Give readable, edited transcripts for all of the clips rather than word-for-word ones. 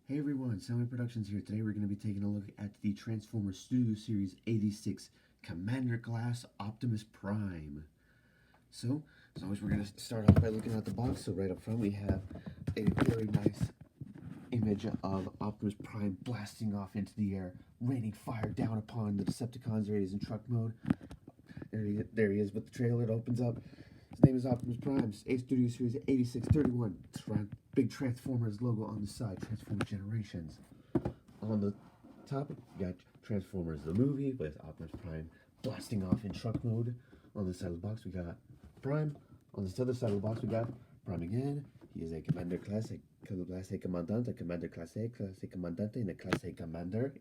Hey everyone, Soundwave Productions here. Today we're going to be taking a look at the Transformers Studio Series 86 Commander Class Optimus Prime. So, as always, we're going to start off by looking at the box. So right up front we have a very nice image of Optimus Prime blasting off into the air, raining fire down upon the Decepticons. There he is in truck mode. There he is with the trailer. It opens up. His name is Optimus Prime, A Studio Series 8631. Big Transformers logo on the side, Transformers Generations. On the top, you got Transformers the movie with Optimus Prime blasting off in truck mode. On this side of the box, we got Prime. On this other side of the box, we got Prime again. He is a Commander Class, a Commandant, a Commander Class A Commandante, and a Class A Commander.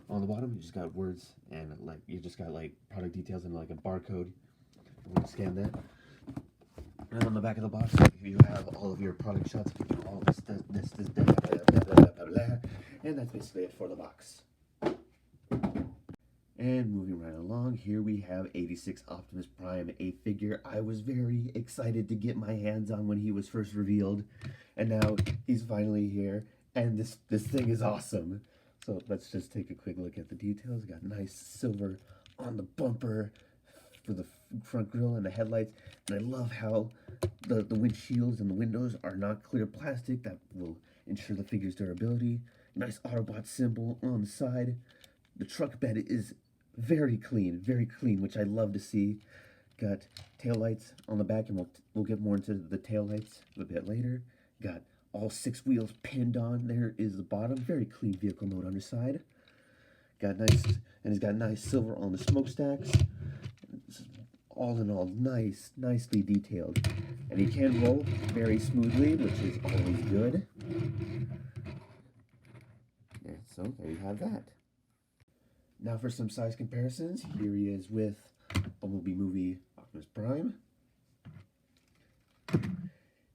On the bottom, you just got words and you just got product details and like a barcode. I'm going to scan that. And on the back of the box, you have all of your product shots. You can do all this, blah, blah, blah. And that's basically it for the box. And moving right along, here we have 86 Optimus Prime, a figure I was very excited to get my hands on when he was first revealed. And now he's finally here, and this thing is awesome. So let's just take a quick look at the details. Got nice silver on the bumper for the front grille and the headlights, and I love how the windshields and the windows are not clear plastic. That will ensure the figure's durability. Nice Autobot symbol on the side. The truck bed is very clean, which I love to see. Got taillights on the back, and we'll get more into the taillights a bit later. Got all 6 wheels pinned on. There is the bottom. Very clean vehicle mode underside. Got nice, and it's got nice silver on the smokestacks. All in all, nicely detailed. And he can roll very smoothly, which is always good. Yeah, so there you have that. Now for some size comparisons. Here he is with Bumblebee movie Optimus Prime.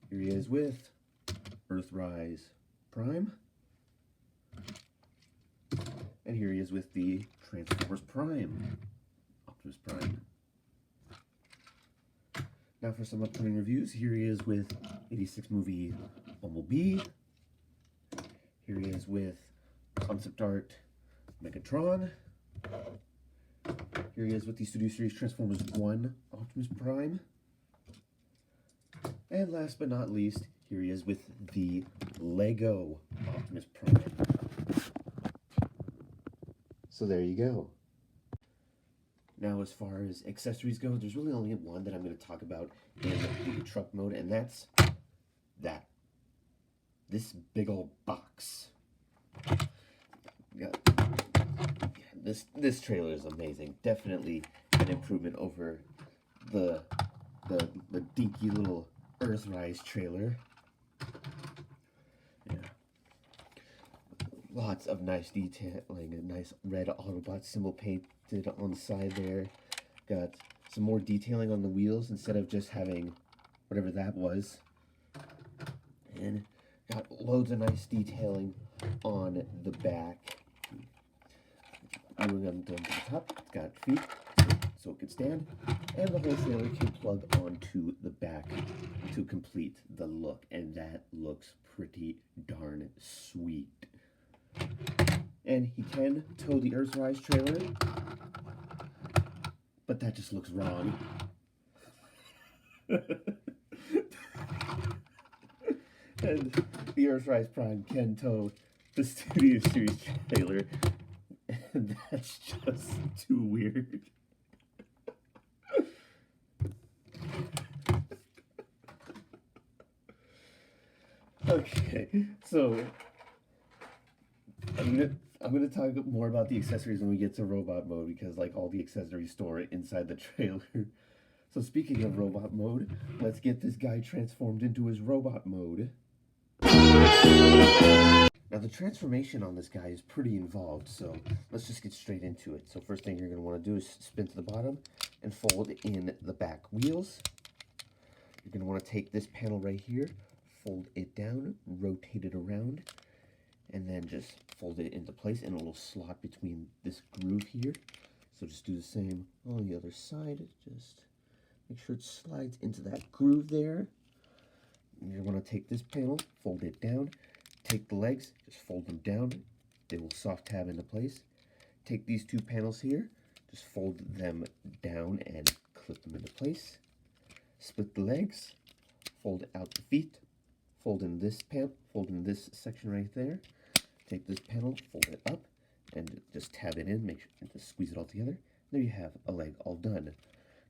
Here he is with Earthrise Prime. And here he is with the Transformers Prime, Optimus Prime. Now for some upcoming reviews, here he is with 86 movie Bumblebee. Here he is with concept art Megatron. Here he is with the Studio Series Transformers 1 Optimus Prime. And last but not least, here he is with the Lego Optimus Prime. So there you go. Now, as far as accessories go, there's really only one that I'm going to talk about in the truck mode, and that's this big old box. Yeah, this trailer is amazing. Definitely an improvement over the dinky little Earthrise trailer. Yeah. Lots of nice detailing, a nice red Autobot symbol painted on the side there. Got some more detailing on the wheels instead of just having whatever that was. And got loads of nice detailing on the back. Moving on to the top, it's got feet so it can stand, and the whole trailer can plug onto the back to complete the look, and that looks pretty darn sweet. And he can tow the Earthrise trailer, but that just looks wrong. And the Earthrise Prime can tow the Studio Series trailer, and that's just too weird. Okay, so I'm gonna talk more about the accessories when we get to robot mode, because like all the accessories store inside the trailer. So speaking of robot mode, let's get this guy transformed into his robot mode. Now the transformation on this guy is pretty involved, so let's just get straight into it. So first thing you're going to want to do is spin to the bottom and fold in the back wheels. You're going to want to take this panel right here, fold it down, rotate it around, and then just fold it into place in a little slot between this groove here. So just do the same on the other side. Just make sure it slides into that groove there. You're going to take this panel, fold it down, take the legs, just fold them down. They will soft tab into place. Take these two panels here, just fold them down and clip them into place. Split the legs, fold out the feet, fold in this section right there. Take this panel, fold it up, and just tab it in, make sure to squeeze it all together. There you have a leg all done.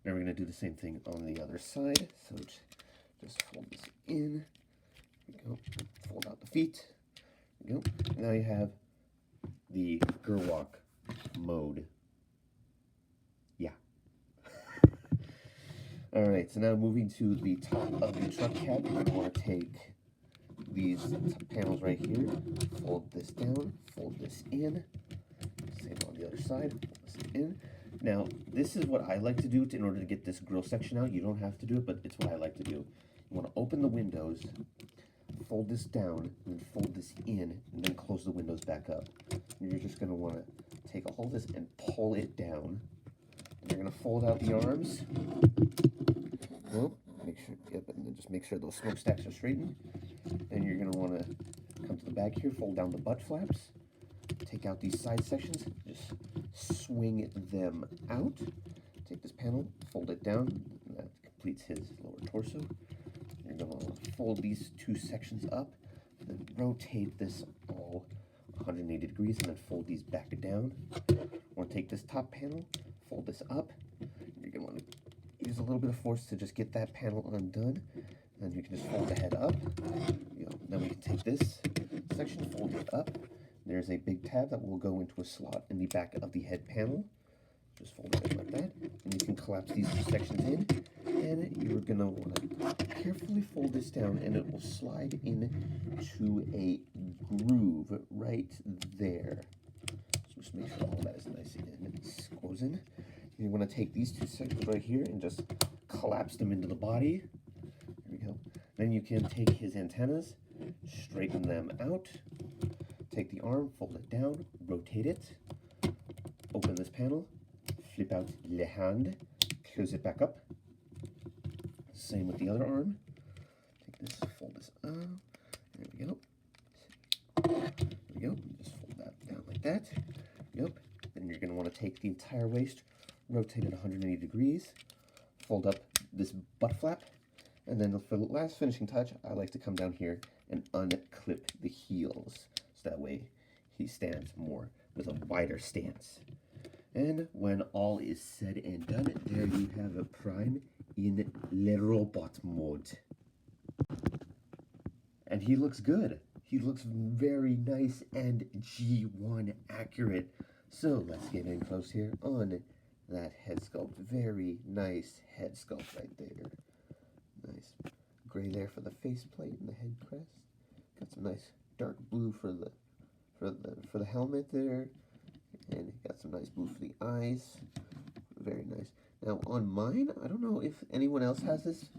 Now we're going to do the same thing on the other side. So just fold this in. There we go. Fold out the feet. There we go. Now you have the Gerwalk mode. Yeah. Alright, so now moving to the top of the truck cab, you're going to want to take these panels right here, fold this down, fold this in. Same on the other side, fold this in. Now, this is what I like to do in order to get this grill section out. You don't have to do it, but it's what I like to do. You want to open the windows, fold this down, and then fold this in, and then close the windows back up. And you're just going to want to take a hold of this and pull it down. And you're going to fold out the arms. Well, make sure, yep, and then just make sure those smokestacks are straightened. And you're going to want to come to the back here, fold down the butt flaps, take out these side sections, just swing them out. Take this panel, fold it down, and that completes his lower torso. You're going to fold these two sections up, and then rotate this all 180 degrees, and then fold these back down. Want to take this top panel, fold this up. You're going to want to use a little bit of force to just get that panel undone. And you can just fold the head up. Then we can take this section, fold it up. There's a big tab that will go into a slot in the back of the head panel. Just fold it in like that. And you can collapse these two sections in. And you're going to want to carefully fold this down, and it will slide into a groove right there. So just make sure all that is nice and goes in. And you want to take these two sections right here and just collapse them into the body. There we go. Then you can take his antennas, straighten them out, take the arm, fold it down, rotate it, open this panel, flip out le hand, close it back up. Same with the other arm. Take this, fold this up. There we go. There we go. Just fold that down like that. Yep. Then you're going to want to take the entire waist, rotate it 180 degrees, fold up this butt flap, and then for the last finishing touch, I like to come down here and unclip the heels, so that way he stands more with a wider stance. And when all is said and done, there you have a Prime in Le Robot mode. And he looks good. He looks very nice and G1 accurate. So let's get in close here on that head sculpt. Very nice head sculpt right there. Nice gray there for the faceplate and the head crest. Got some nice dark blue for the helmet there, and got some nice blue for the eyes. Very nice. Now on mine, I don't know if anyone else has this.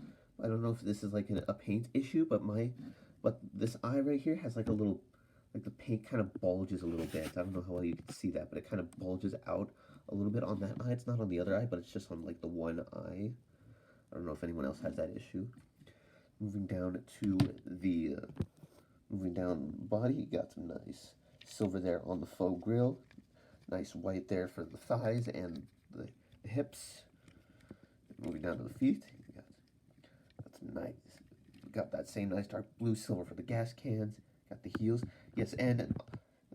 I don't know if this is like a paint issue, but this eye right here has like a little, like the paint kind of bulges a little bit. I don't know how well you can see that, but it kind of bulges out a little bit on that eye. It's not on the other eye, but it's just on like the one eye. I don't know if anyone else has that issue. Moving down to the, moving down body, you got some nice silver there on the faux grill. Nice white there for the thighs and the hips. Moving down to the feet, you got some nice, got that same nice dark blue silver for the gas cans. Got the heels. Yes, and a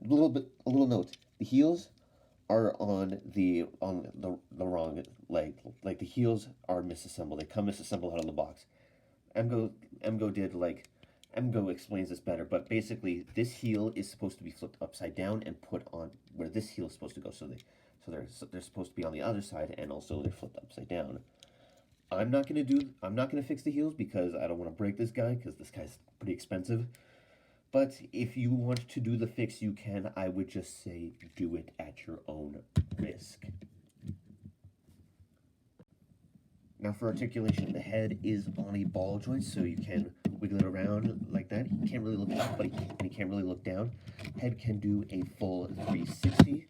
little note. The heels are on the wrong leg. Like the heels are misassembled. They come misassembled out of the box. Emgo explains this better, but basically this heel is supposed to be flipped upside down and put on where this heel is supposed to go. So they're supposed to be on the other side, and also they're flipped upside down. I'm not gonna fix the heels because I don't want to break this guy, because this guy's pretty expensive. But if you want to do the fix, you can. I would just say do it at your own risk. Now for articulation, the head is on a ball joint, so you can wiggle it around like that. You can't really look up, but you can't really look down. Head can do a full 360.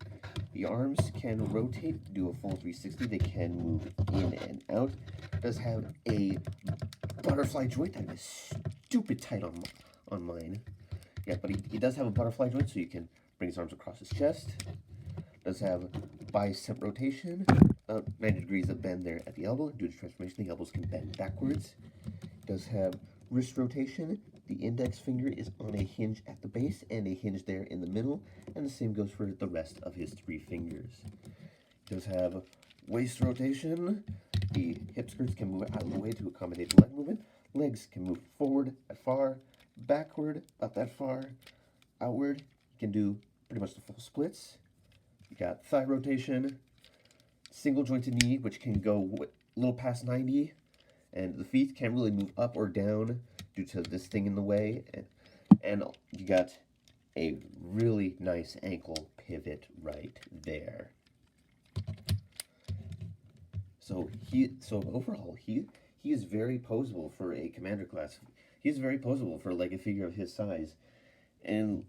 The arms can rotate, do a full 360. They can move in and out. It does have a butterfly joint that is stupid tight on mine. Yeah, but he does have a butterfly joint, so you can bring his arms across his chest. Does have bicep rotation, 90 degrees of bend there at the elbow. Due to transformation, the elbows can bend backwards. Does have wrist rotation. The index finger is on a hinge at the base and a hinge there in the middle, and the same goes for the rest of his 3 fingers. Does have waist rotation. The hip skirts can move out of the way to accommodate the leg movement. Legs can move forward that far, backward about that far, outward. You can do pretty much the full splits. You got thigh rotation, single jointed knee, which can go a little past 90, and the feet can't really move up or down due to this thing in the way. And you got a really nice ankle pivot right there. So overall, he is very posable for a commander class. He's very posable for like a figure of his size, and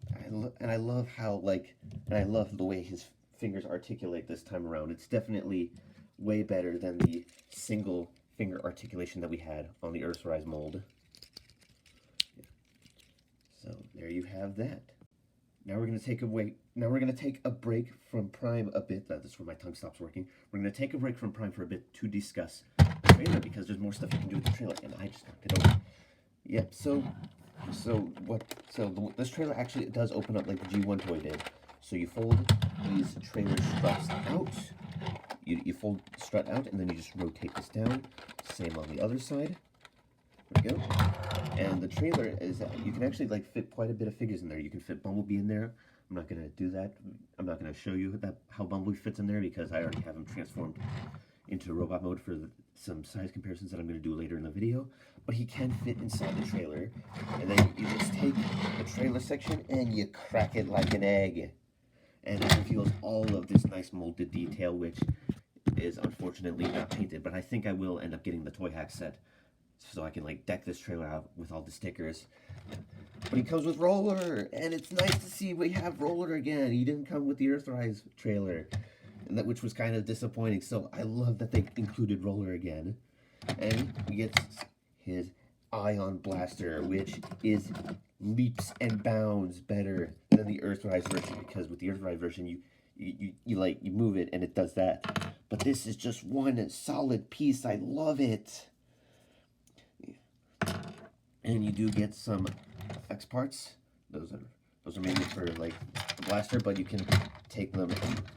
I love how I love the way his fingers articulate this time around. It's definitely way better than the single finger articulation that we had on the Earthrise mold. So there you have that. Now we're gonna take a break from Prime a bit. That's where my tongue stops working. We're gonna take a break from Prime for a bit to discuss the trailer, because there's more stuff you can do with the trailer, and I just knocked it over. Yep. This trailer actually does open up like the G1 toy did. So you fold these trailer struts out. You fold the strut out, and then you just rotate this down. Same on the other side. There we go. And the trailer is, you can actually like fit quite a bit of figures in there. You can fit Bumblebee in there. I'm not gonna do that. I'm not gonna show you how Bumblebee fits in there, because I already have him transformed into robot mode for some size comparisons that I'm gonna do later in the video. But he can fit inside the trailer, and then you just take the trailer section and you crack it like an egg. And it reveals all of this nice molded detail, which is unfortunately not painted, but I think I will end up getting the Toy Hack set so I can like deck this trailer out with all the stickers. But he comes with Roller, and it's nice to see we have Roller again. He didn't come with the Earthrise trailer, and which was kind of disappointing, so I love that they included Roller again. And he gets his Ion Blaster, which is leaps and bounds better than the Earthrise version, because with the Earthrise version you move it and it does that, but this is just one solid piece. I love it. And you do get some effects parts. Those are mainly for like the blaster, but you can take them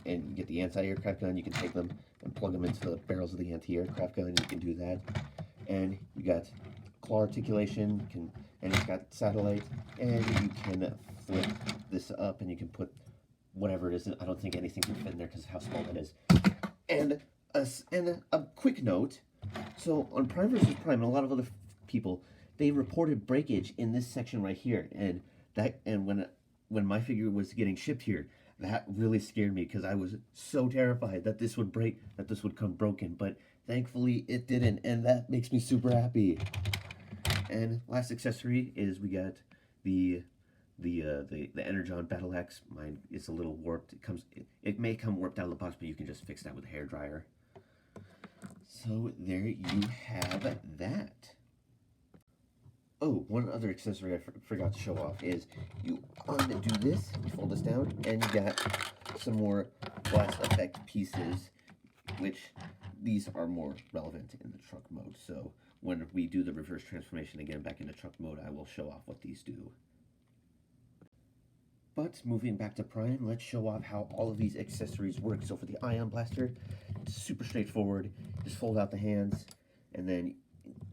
and get the anti-aircraft gun. You can take them and plug them into the barrels of the anti-aircraft gun. You can do that. And you got claw articulation, and it's got satellite, and you can flip this up and you can put whatever it is. I don't think anything can fit in there because of how small it is. And a quick note, so on Prime vs. Prime and a lot of other people, they reported breakage in this section right here, and when my figure was getting shipped here, that really scared me, because I was so terrified that this would break, that this would come broken, but thankfully it didn't, and that makes me super happy. And last accessory is we got the Energon Battle Axe. Mine is a little warped. It may come warped out of the box, but you can just fix that with a hairdryer. So there you have that. Oh, one other accessory I forgot to show off is you undo this, you fold this down, and you got some more blast effect pieces, which these are more relevant in the truck mode. So when we do the reverse transformation again back into truck mode, I will show off what these do. But moving back to Prime, let's show off how all of these accessories work. So for the Ion Blaster, it's super straightforward. Just fold out the hands, and then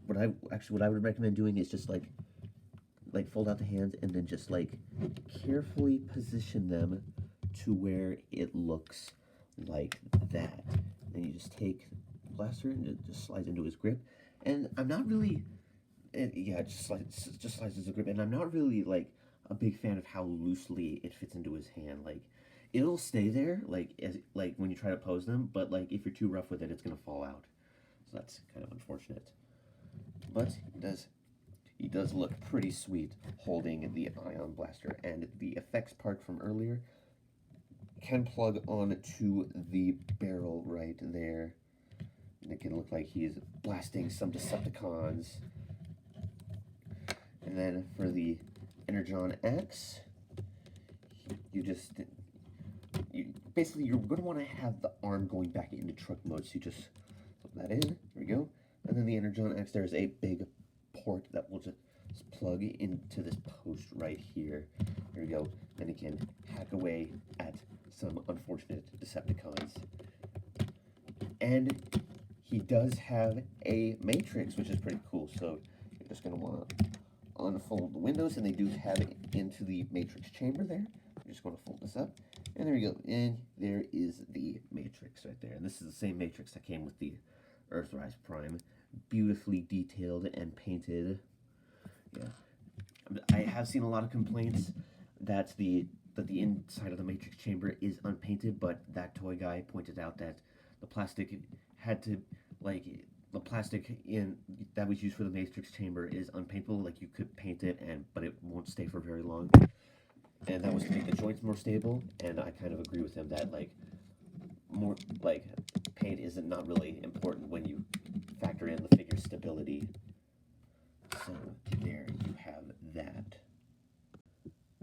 what I would recommend doing is just like fold out the hands and then just like carefully position them to where it looks like that. Then you just take the blaster and it just slides into his grip. And I'm not really, yeah, it just slides into the grip. And I'm not really like a big fan of how loosely it fits into his hand. Like, it'll stay there like when you try to pose them, but like if you're too rough with it, it's gonna fall out. So that's kind of unfortunate. But he does look pretty sweet holding the Ion Blaster, and the effects part from earlier can plug on to the barrel right there. And it can look like he's blasting some Decepticons. And then for the Energon X. Basically you're going to want to have the arm going back into truck mode, so you just put that in. There we go. And then the Energon X, there's a big port that will just plug into this post right here. There we go. And it can hack away at some unfortunate Decepticons. And he does have a matrix, which is pretty cool. So you're just going to want to unfold the windows, and they do have it into the matrix chamber there. I'm just going to fold this up, and there we go. And there is the matrix right there. And this is the same matrix that came with the Earthrise Prime. Beautifully detailed and painted. Yeah, I have seen a lot of complaints that the inside of the matrix chamber is unpainted, but that toy guy pointed out that the plastic had to, like, the plastic that was used for the matrix chamber is unpaintable. Like, you could paint it, but it won't stay for very long. And that was to make the joints more stable. And I kind of agree with him that paint is not really important when you factor in the figure's stability. So there you have that.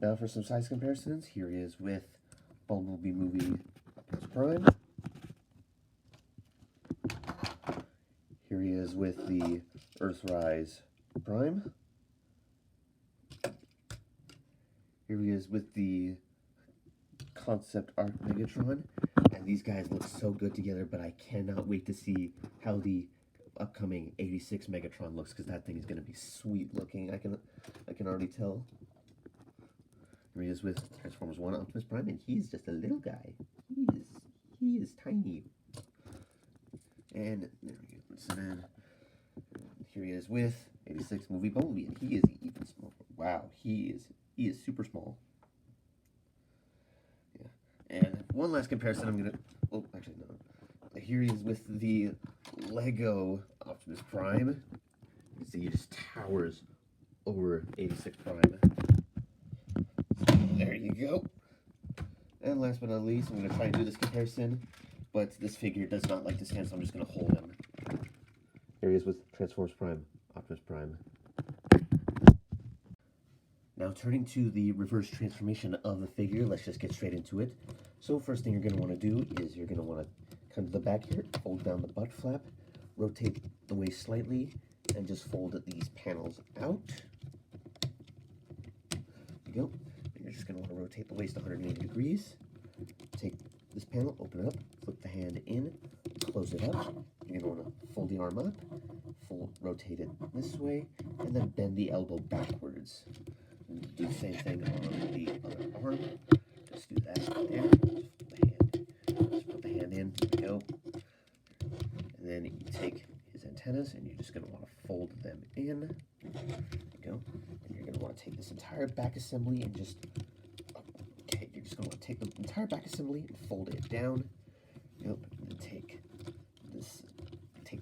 Now for some size comparisons. Here he is with Bumblebee movie Optimus Prime. Here he is with the Earthrise Prime. Here he is with the Concept Art Megatron. And these guys look so good together, but I cannot wait to see how the upcoming 86 Megatron looks, because that thing is going to be sweet looking. I can already tell. Here he is with Transformers 1 Optimus Prime, and he's just a little guy. He is tiny. And there we go. So then here he is with 86 movie Bumblebee, and he is even smaller. Wow, he is super small. Yeah. And one last comparison, I'm gonna. Oh, actually no. Here he is with the Lego Optimus Prime. You see, he just towers over 86 Prime. So there you go. And last but not least, I'm going to try and do this comparison, but this figure does not like to stand, so I'm just going to hold him. Here he is with Transformers Prime, Optimus Prime. Now turning to the reverse transformation of the figure, let's just get straight into it. So first thing you're going to want to do is you're going to want to come to the back here, fold down the butt flap, rotate the waist slightly, and just fold these panels out. There you go. And you're just going to want to rotate the waist 180 degrees. Take this panel, open it up, flip the hand in, close it up. You're going to want to fold the arm up, rotate it this way, and then bend the elbow backwards. And do the same thing on the other arm. Just do that there. Just put the hand in. There we go. And then you take his antennas, and you're just going to want to fold them in. There you go. And you're going to want to take this entire back assembly and just... Okay, you're just going to want to take the entire back assembly and fold it down. Yep. And then take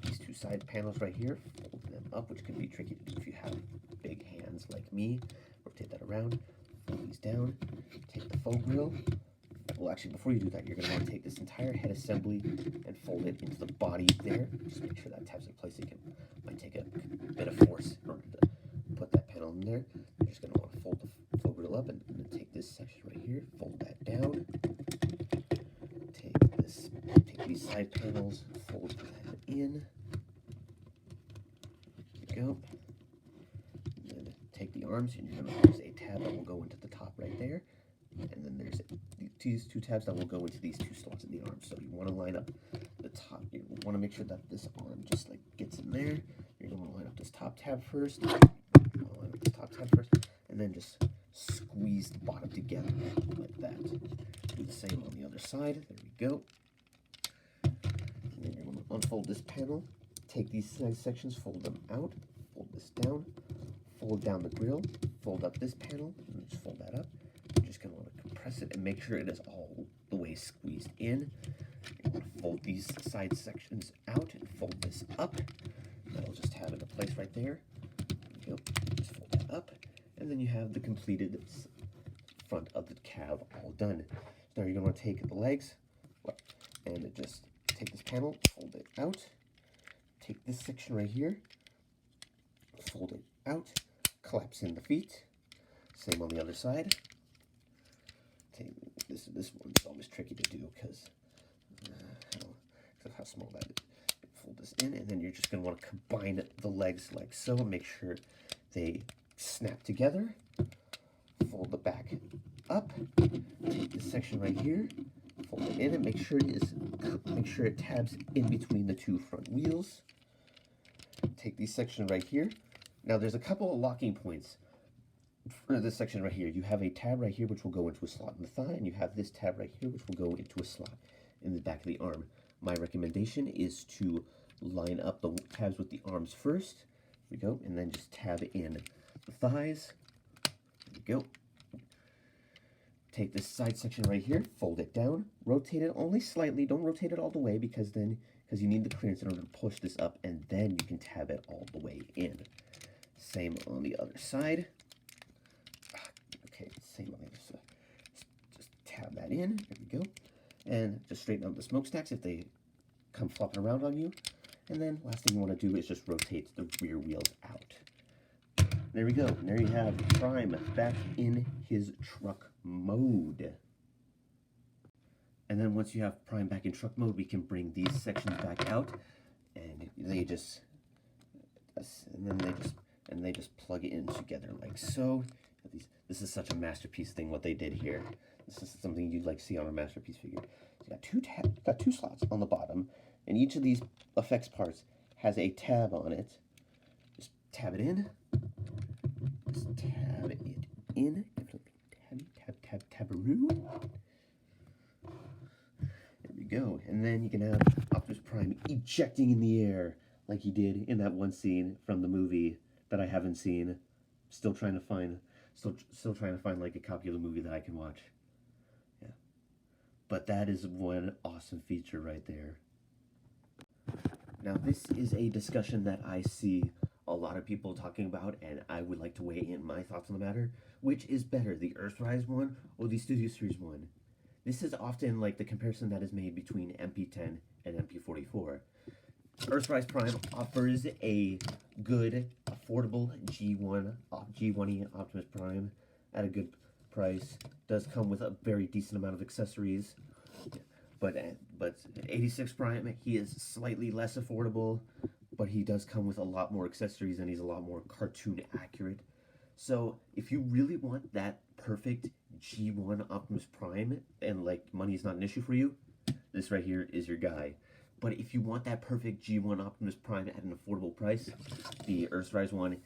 these two side panels right here, fold them up, which can be tricky to do if you have big hands like me. Rotate that around, fold these down, take the faux grill. Well, actually, before you do that, you're going to want to take this entire head assembly and fold it into the body there. Just make sure that tabs in place. It might take a bit of force in order to put that panel in there. You're just going to want to fold the faux grill up and then take this section right here, fold that down. Take these side panels, fold them in. There you go. And then take the arms, and you're going to use a tab that will go into the top right there. And then there's these two tabs that will go into these two slots in the arm. So you want to line up the top. You want to make sure that this arm just like gets in there. You're going to want to line up this top tab first. And then just squeeze the bottom together like that. Do the same on the other side. There we go. And then you're going to unfold this panel. Take these size sections, fold them out, fold this down, fold down the grill, fold up this panel, and just fold that up. You're just going to want to compress it and make sure it is all the way squeezed in. You want to fold these side sections out and fold this up. That'll just have it in place right there. There you go. Just fold that up. And then you have the completed front of the cab all done. Now you're going to want to take the legs and just take this panel, fold it out. Take this section right here, fold it out, collapse in the feet, Same on the other side. This one's always tricky to do because of how small that is. Fold this in, and then you're just going to want to combine the legs like so. Make sure they snap together. Fold the back up. Take this section right here. Fold it in, and make sure it tabs in between the two front wheels. Take this section right here. Now there's a couple of locking points for this section right here. You have a tab right here which will go into a slot in the thigh, and you have this tab right here which will go into a slot in the back of the arm. My recommendation is to line up the tabs with the arms first. Here we go, and then just tab in the thighs. There we go. Take this side section right here, fold it down, rotate it only slightly. Don't rotate it all the way because you need the clearance in order to push this up, and then you can tab it all the way in. Same on the other side. Okay, same on the other side. Just tab that in. There we go. And just straighten out the smokestacks if they come flopping around on you. And then last thing you want to do is just rotate the rear wheels out. There we go. And there you have Prime back in his truck mode. And then once you have Prime back in truck mode, we can bring these sections back out, and they just plug it in together like so. This is such a masterpiece thing what they did here. This is something you'd like to see on a masterpiece figure. So you got two slots on the bottom, and each of these effects parts has a tab on it. Just tab it in. Just tab it in. Tabaroo. There we go. And then you can have Optimus Prime ejecting in the air like he did in that one scene from the movie that I haven't seen. Still trying to find like a copy of the movie that I can watch. Yeah. But that is one awesome feature right there. Now this is a discussion that I see a lot of people talking about, and I would like to weigh in my thoughts on the matter. Which is better, the Earthrise one or the Studio Series one? This is often like the comparison that is made between MP10 and MP44. Earthrise Prime offers a good, affordable G1E Optimus Prime at a good price. Does come with a very decent amount of accessories. But 86 Prime, he is slightly less affordable, but he does come with a lot more accessories, and he's a lot more cartoon accurate. So if you really want that perfect G1 Optimus Prime, and like money is not an issue for you, this right here is your guy. But if you want that perfect G1 Optimus Prime at an affordable price, the Earthrise one,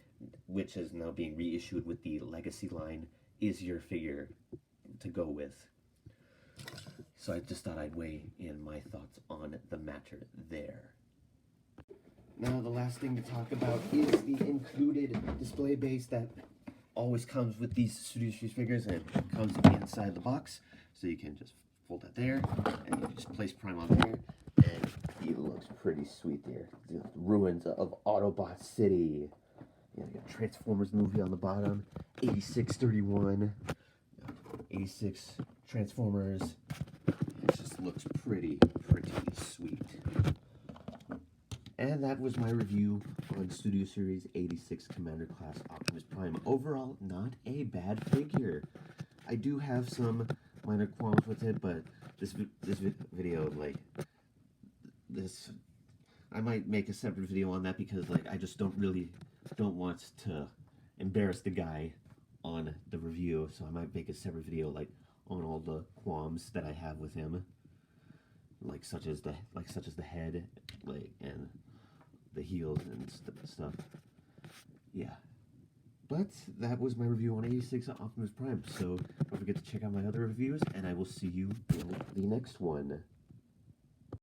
which is now being reissued with the Legacy line, is your figure to go with. So I just thought I'd weigh in my thoughts on the matter there. Now the last thing to talk about is the included display base that always comes with these Studio Series figures, and it comes inside the box. So you can just fold that there, and you just place Prime on there, and he looks pretty sweet there. The ruins of Autobot City. You got Transformers movie on the bottom, 8631, 86 Transformers. It just looks pretty sweet. And that was my review on Studio Series 86 Commander Class Optimus Prime. Overall, not a bad figure. I do have some minor qualms with it, but this video, like, I might make a separate video on that because, like, I just don't want to embarrass the guy on the review, so I might make a separate video, like, on all the qualms that I have with him, like such as the head, like, and the heels and stuff. Yeah. But that was my review on 86 Optimus Prime, so don't forget to check out my other reviews, and I will see you in the next one.